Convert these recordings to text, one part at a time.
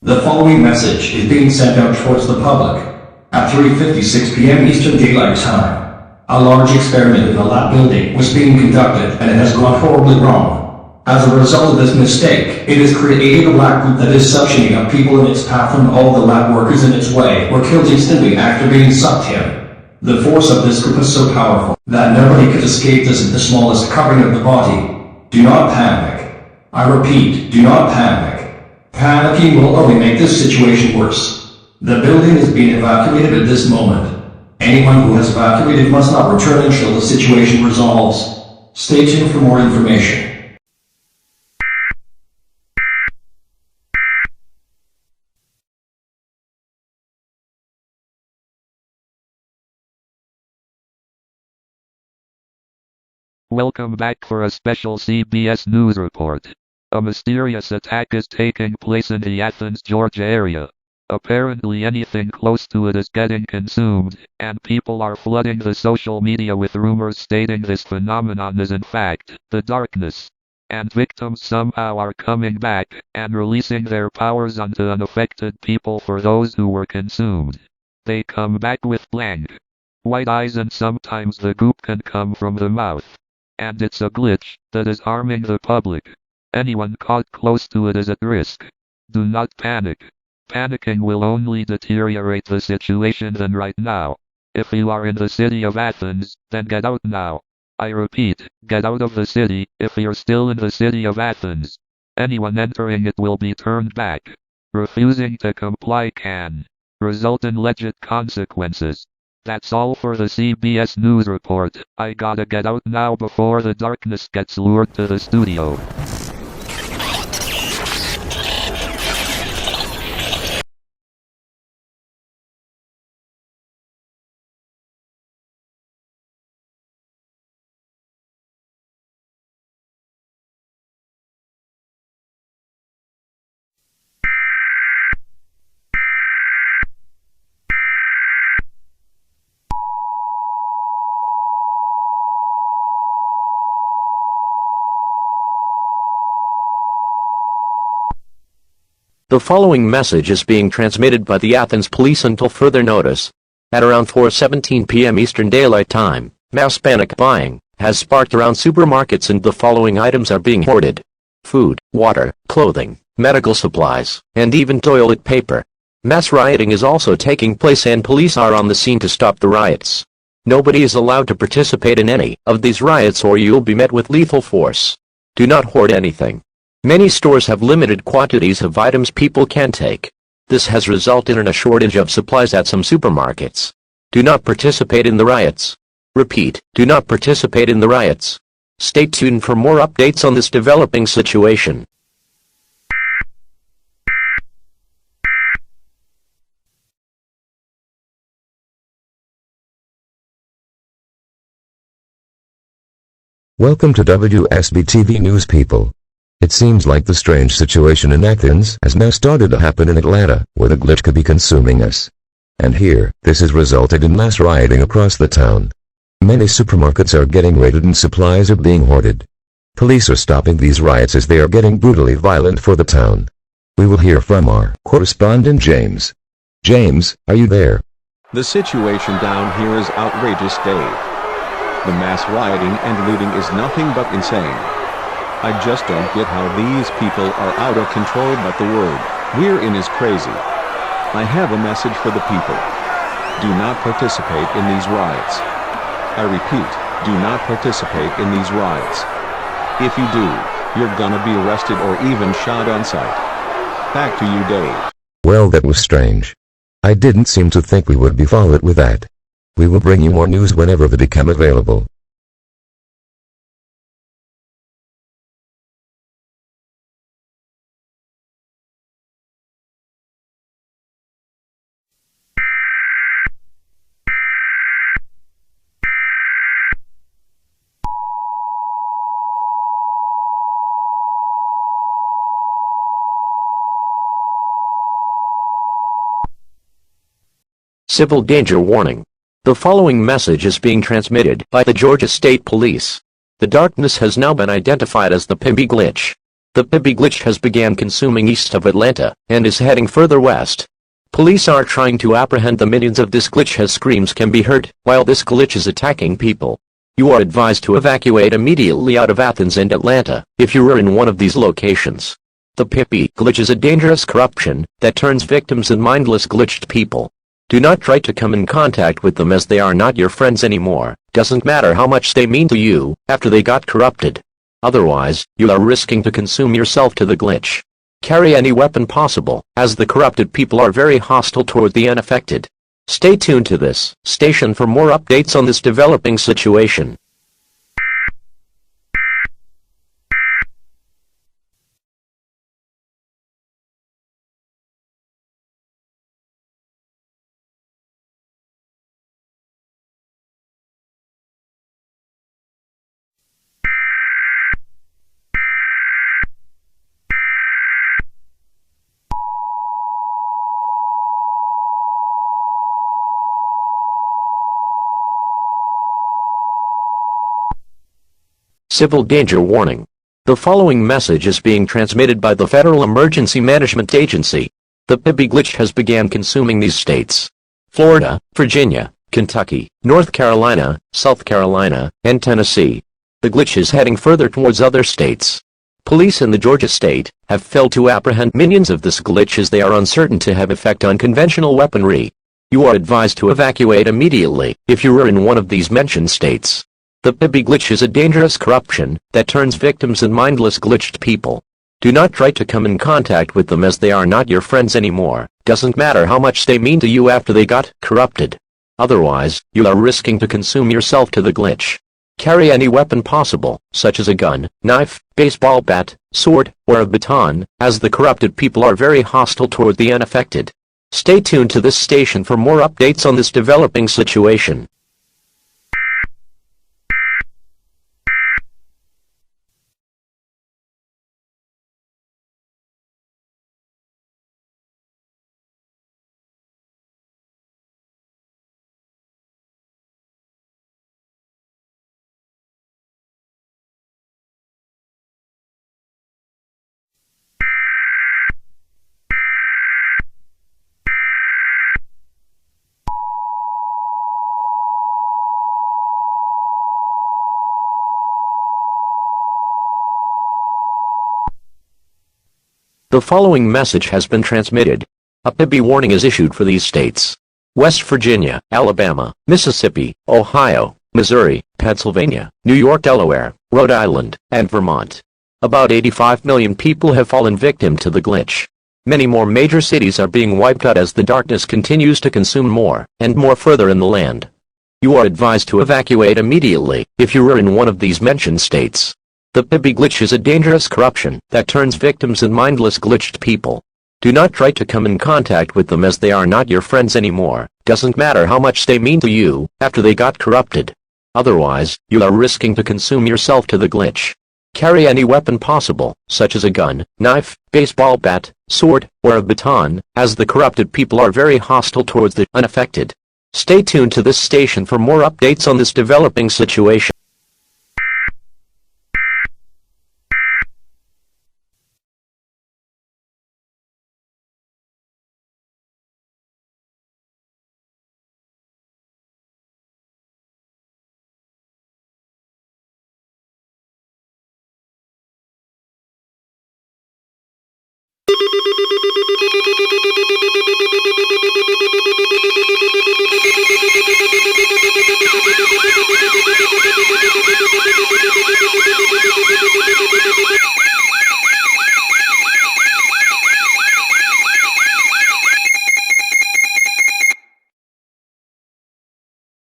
The following message is being sent out towards the public. At 3:56 p.m. Eastern Daylight Time, a large experiment in a lab building was being conducted and it has gone horribly wrong. As a result of this mistake, it has created a black group that is suctioning up people in its path, and all the lab workers in its way were killed instantly after being sucked in. The force of this group is so powerful that nobody could escape this in the smallest covering of the body. Do not panic. I repeat, do not panic. Panicking will only make this situation worse. The building is being evacuated at this moment. Anyone who has evacuated must not return until the situation resolves. Stay tuned for more information. Welcome back for a special CBS News report. A mysterious attack is taking place in the Athens, Georgia area. Apparently anything close to it is getting consumed, and people are flooding the social media with rumors stating this phenomenon is in fact the darkness. And victims somehow are coming back and releasing their powers onto unaffected people for those who were consumed. They come back with blank white eyes, and sometimes the goop can come from the mouth. And it's a glitch that is harming the public. Anyone caught close to it is at risk. Do not panic. Panicking will only deteriorate the situation than right now. If you are in the city of Athens, then get out now. I repeat, get out of the city if you're still in the city of Athens. Anyone entering it will be turned back. Refusing to comply can result in legit consequences. That's all for the CBS News report. I gotta get out now before the darkness gets lured to the studio. The following message is being transmitted by the Athens police until further notice. At around 4:17 p.m. Eastern Daylight Time, mass panic buying has sparked around supermarkets, and the following items are being hoarded: food, water, clothing, medical supplies, and even toilet paper. Mass rioting is also taking place, and police are on the scene to stop the riots. Nobody is allowed to participate in any of these riots or you'll be met with lethal force. Do not hoard anything. Many stores have limited quantities of items people can take. This has resulted in a shortage of supplies at some supermarkets. Do not participate in the riots. Repeat, do not participate in the riots. Stay tuned for more updates on this developing situation. Welcome to WSB-TV News, people. It seems like the strange situation in Athens has now started to happen in Atlanta, where the glitch could be consuming us. And here, this has resulted in mass rioting across the town. Many supermarkets are getting raided and supplies are being hoarded. Police are stopping these riots as they are getting brutally violent for the town. We will hear from our correspondent James. James, are you there? The situation down here is outrageous, Dave. The mass rioting and looting is nothing but insane. I just don't get how these people are out of control, but the word we're in is crazy. I have a message for the people. Do not participate in these riots. I repeat, do not participate in these riots. If you do, you're gonna be arrested or even shot on sight. Back to you, Dave. Well, that was strange. I didn't seem to think we would be followed with that. We will bring you more news whenever they become available. Civil danger warning. The following message is being transmitted by the Georgia State Police. The darkness has now been identified as the Pibby glitch. The Pibby glitch has began consuming east of Atlanta, and is heading further west. Police are trying to apprehend the minions of this glitch as screams can be heard, while this glitch is attacking people. You are advised to evacuate immediately out of Athens and Atlanta, if you are in one of these locations. The Pibby glitch is a dangerous corruption, that turns victims in mindless glitched people. Do not try to come in contact with them as they are not your friends anymore, doesn't matter how much they mean to you, after they got corrupted. Otherwise, you are risking to consume yourself to the glitch. Carry any weapon possible, as the corrupted people are very hostile toward the unaffected. Stay tuned to this station for more updates on this developing situation. Civil danger warning. The following message is being transmitted by the Federal Emergency Management Agency. The Pibby glitch has began consuming these states: Florida, Virginia, Kentucky, North Carolina, South Carolina, and Tennessee. The glitch is heading further towards other states. Police in the Georgia state have failed to apprehend minions of this glitch as they are uncertain to have effect on conventional weaponry. You are advised to evacuate immediately if you are in one of these mentioned states. The Pibby glitch is a dangerous corruption that turns victims in mindless glitched people. Do not try to come in contact with them as they are not your friends anymore, doesn't matter how much they mean to you after they got corrupted. Otherwise, you are risking to consume yourself to the glitch. Carry any weapon possible, such as a gun, knife, baseball bat, sword, or a baton, as the corrupted people are very hostile toward the unaffected. Stay tuned to this station for more updates on this developing situation. The following message has been transmitted. A Pibby warning is issued for these states: West Virginia, Alabama, Mississippi, Ohio, Missouri, Pennsylvania, New York, Delaware, Rhode Island, and Vermont. About 85 million people have fallen victim to the glitch. Many more major cities are being wiped out as the darkness continues to consume more and more further in the land. You are advised to evacuate immediately if you are in one of these mentioned states. The Pibby glitch is a dangerous corruption that turns victims in mindless glitched people. Do not try to come in contact with them as they are not your friends anymore, doesn't matter how much they mean to you after they got corrupted. Otherwise, you are risking to consume yourself to the glitch. Carry any weapon possible, such as a gun, knife, baseball bat, sword, or a baton, as the corrupted people are very hostile towards the unaffected. Stay tuned to this station for more updates on this developing situation.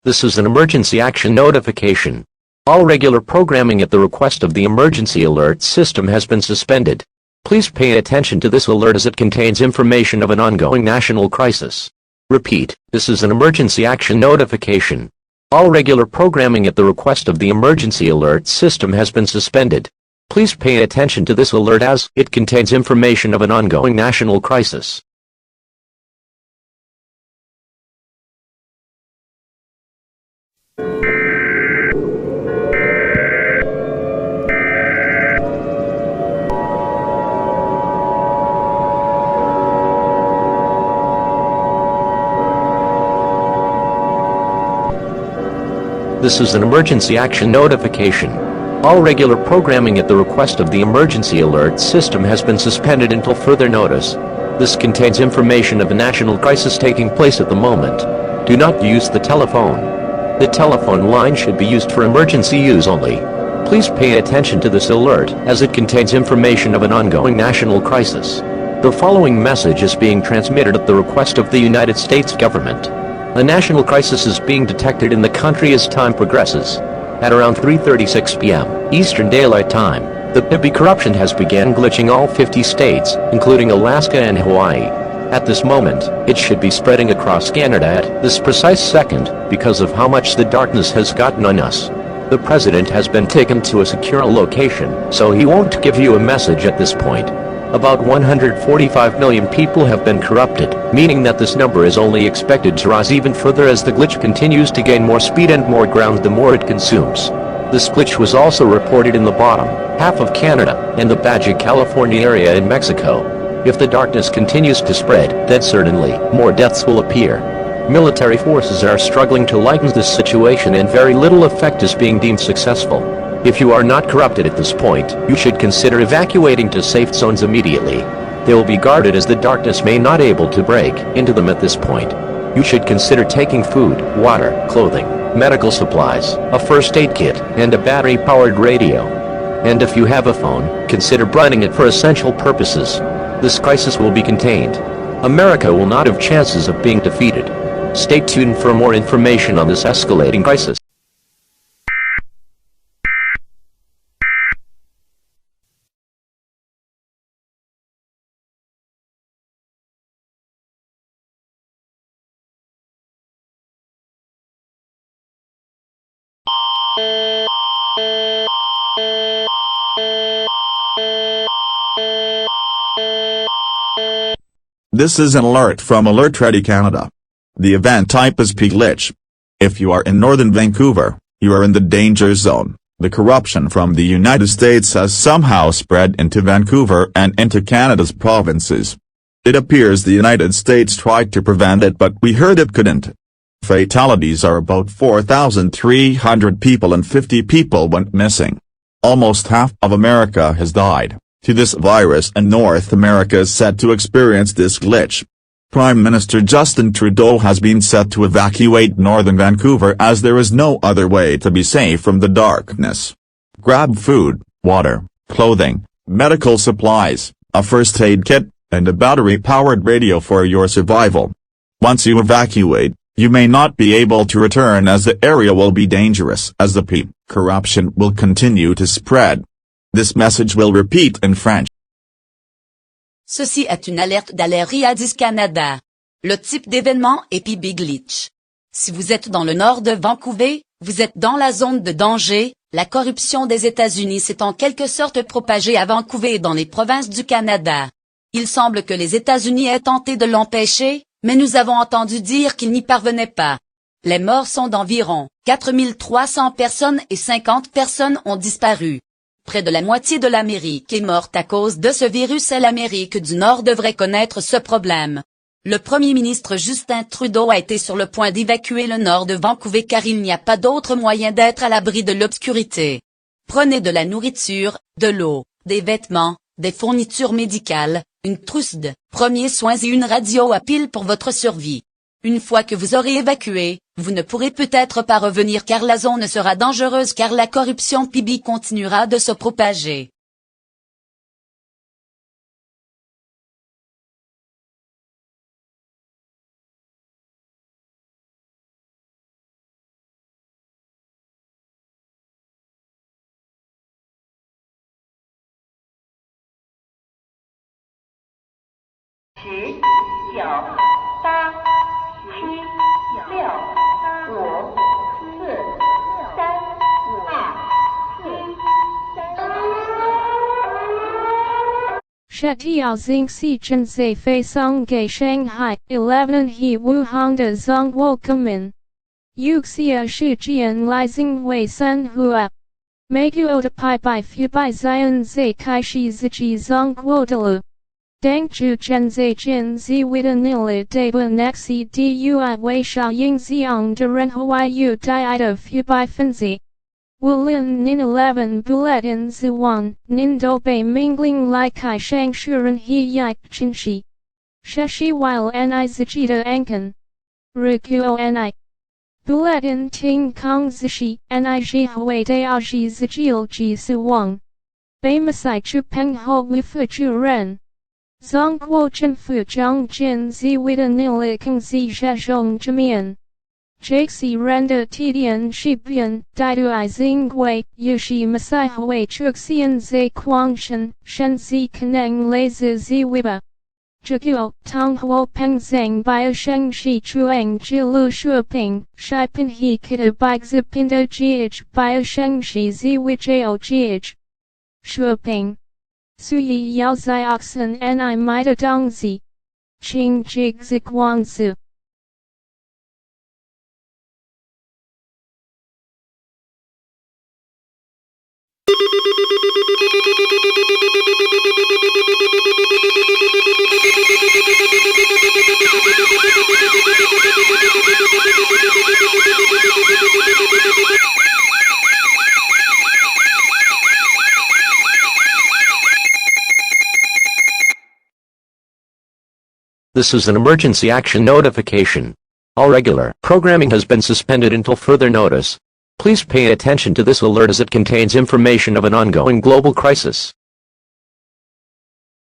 This is an emergency action notification. All regular programming at the request of the emergency alert system has been suspended. Please pay attention to this alert as it contains information of an ongoing national crisis. Repeat, this is an emergency action notification. All regular programming at the request of the emergency alert system has been suspended. Please pay attention to this alert as it contains information of an ongoing national crisis. This is an emergency action notification. All regular programming at the request of the emergency alert system has been suspended until further notice. This contains information of a national crisis taking place at the moment. Do not use the telephone. The telephone line should be used for emergency use only. Please pay attention to this alert, as it contains information of an ongoing national crisis. The following message is being transmitted at the request of the United States government. A national crisis is being detected in the country as time progresses. At around 3:36 p.m. Eastern Daylight Time, the Pibby corruption has begun glitching all 50 states, including Alaska and Hawaii. At this moment, it should be spreading across Canada at this precise second, because of how much the darkness has gotten on us. The president has been taken to a secure location, so he won't give you a message at this point. About 145 million people have been corrupted, meaning that this number is only expected to rise even further as the glitch continues to gain more speed and more ground the more it consumes. This glitch was also reported in the bottom half of Canada and the Baja California area in Mexico. If the darkness continues to spread, then certainly more deaths will appear. Military forces are struggling to lighten this situation and very little effect is being deemed successful. If you are not corrupted at this point, you should consider evacuating to safe zones immediately. They will be guarded as the darkness may not able to break into them at this point. You should consider taking food, water, clothing, medical supplies, a first aid kit, and a battery-powered radio. And if you have a phone, consider brightening it for essential purposes. This crisis will be contained. America will not have chances of being defeated. Stay tuned for more information on this escalating crisis. This is an alert from Alert Ready Canada. The event type is P-glitch. If you are in northern Vancouver, you are in the danger zone. The corruption from the United States has somehow spread into Vancouver and into Canada's provinces. It appears the United States tried to prevent it but we heard it couldn't. Fatalities are about 4,300 people and 50 people went missing. Almost half of America has died to this virus and North America is set to experience this glitch. Prime Minister Justin Trudeau has been set to evacuate northern Vancouver as there is no other way to be safe from the darkness. Grab food, water, clothing, medical supplies, a first aid kit, and a battery-powered radio for your survival. Once you evacuate, you may not be able to return as the area will be dangerous as the corruption will continue to spread. This message will repeat in French. Ceci est une alerte d'alerte EAS Canada. Le type d'événement est Pibby glitch. Si vous êtes dans le nord de Vancouver, vous êtes dans la zone de danger. La corruption des États-Unis s'est en quelque sorte propagée à Vancouver et dans les provinces du Canada. Il semble que les États-Unis aient tenté de l'empêcher, mais nous avons entendu dire qu'ils n'y parvenaient pas. Les morts sont d'environ 4300 personnes et 50 personnes ont disparu. Près de la moitié de l'Amérique est morte à cause de ce virus et l'Amérique du Nord devrait connaître ce problème. Le premier ministre Justin Trudeau a été sur le point d'évacuer le nord de Vancouver car il n'y a pas d'autre moyen d'être à l'abri de l'obscurité. Prenez de la nourriture, de l'eau, des vêtements, des fournitures médicales, une trousse de premiers soins et une radio à pile pour votre survie. Une fois que vous aurez évacué, vous ne pourrez peut-être pas revenir car la zone sera dangereuse car la corruption Pibby continuera de se propager. Shetiao Xingxi Chen Zai Fei Song Gai Shanghai 11 He Wu Hong De Zong Wo Kemin Yuxia Shi Jian Lai Xing Wei Sun Hua Megu Ota Pai Bai Fu Bai Zion Zai Kai Shi Zichi Zong Guo De Lu Dang chu chen zai jin zi wita nili daba nexi dui wei sha ying ziang de ren hawaii yu di ida fu bai finzi. Wulin nin 11 bulletin ziwan, nin do bei mingling lai kai shang shuren he yak chin shi. Sheshi while ni zijita ankan. Rikuo ni. Bulletin ting kong zishi, ni ji hui de a ji zijil ji su wang. Bei masai chu peng ho wu fu chu ren. Zong guo chen fu zhang jin zi wita nili keng zi zhe zhong jimian. Jxi renda tidian shibian, didui zingwei, yushi masai hui chuxian zai quangshan, shen zi kaneng lei zi wiba. Zhiguo, tong huo peng zeng bai sheng shi chuang jilu shuaping, shai pin he kita bai zipinda jih bai sheng shi zi wijao jih. Shuaping. Suyi yao zai oxen ni mida dongzi. Qing jig ziguangzu. This is an emergency action notification. All regular programming has been suspended until further notice. Please pay attention to this alert as it contains information of an ongoing global crisis.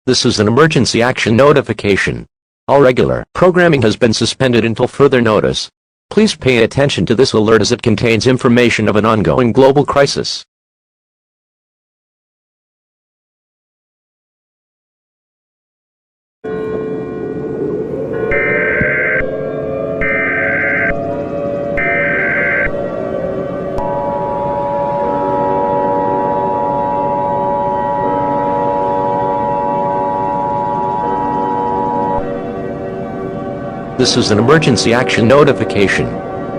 This is an emergency action notification. All regular programming has been suspended until further notice. Please pay attention to this alert as it contains information of an ongoing global crisis. This is an emergency action notification.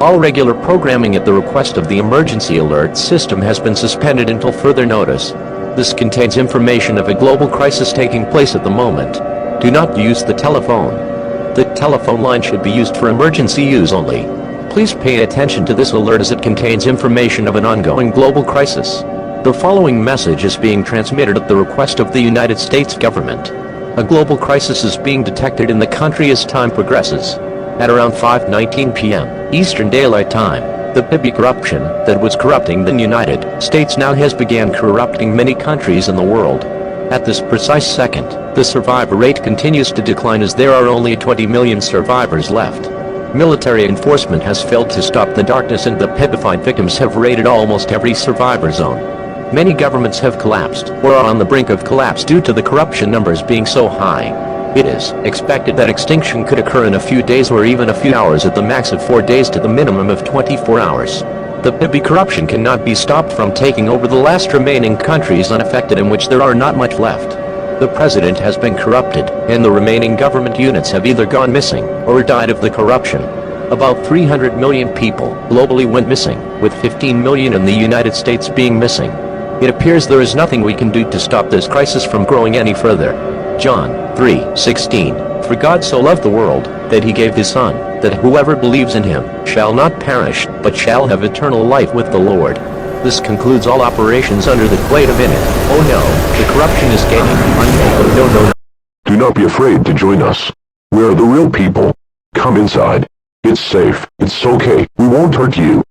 All regular programming at the request of the emergency alert system has been suspended until further notice. This contains information of a global crisis taking place at the moment. Do not use the telephone. The telephone line should be used for emergency use only. Please pay attention to this alert as it contains information of an ongoing global crisis. The following message is being transmitted at the request of the United States government. A global crisis is being detected in the country as time progresses. At around 5:19 p.m. Eastern Daylight Time, the Pibby corruption that was corrupting the United States now has began corrupting many countries in the world. At this precise second, the survivor rate continues to decline as there are only 20 million survivors left. Military enforcement has failed to stop the darkness and the Pibbified victims have raided almost every survivor zone. Many governments have collapsed or are on the brink of collapse due to the corruption numbers being so high. It is expected that extinction could occur in a few days or even a few hours at the max of 4 days to the minimum of 24 hours. The Pibby corruption cannot be stopped from taking over the last remaining countries unaffected in which there are not much left. The president has been corrupted, and the remaining government units have either gone missing or died of the corruption. About 300 million people globally went missing, with 15 million in the United States being missing. It appears there is nothing we can do to stop this crisis from growing any further. John 3:16. For God so loved the world, that he gave his Son, that whoever believes in him, shall not perish, but shall have eternal life with the Lord. This concludes all operations under the Clade of Init. Oh no, the corruption is gaining. No. Do not be afraid to join us. We are the real people. Come inside. It's safe. It's okay. We won't hurt you.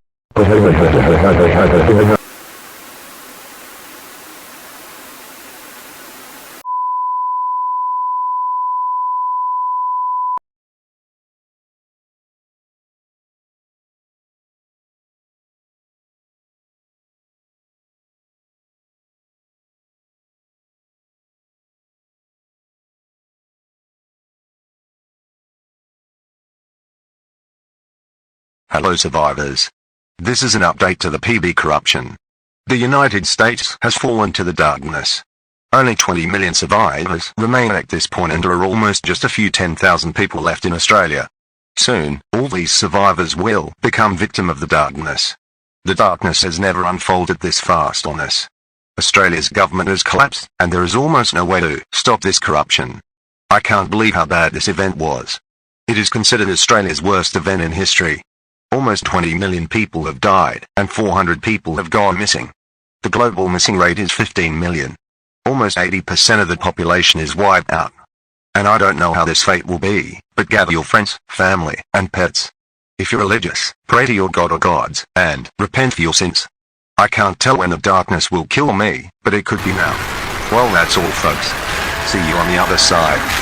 Hello survivors. This is an update to the Pibby corruption. The United States has fallen to the darkness. Only 20 million survivors remain at this point and there are almost just a few 10,000 people left in Australia. Soon, all these survivors will become victim of the darkness. The darkness has never unfolded this fast on us. Australia's government has collapsed, and there is almost no way to stop this corruption. I can't believe how bad this event was. It is considered Australia's worst event in history. Almost 20 million people have died, and 400 people have gone missing. The global missing rate is 15 million. Almost 80% of the population is wiped out. And I don't know how this fate will be, but gather your friends, family, and pets. If you're religious, pray to your god or gods, and repent for your sins. I can't tell when the darkness will kill me, but it could be now. Well, that's all, folks. See you on the other side.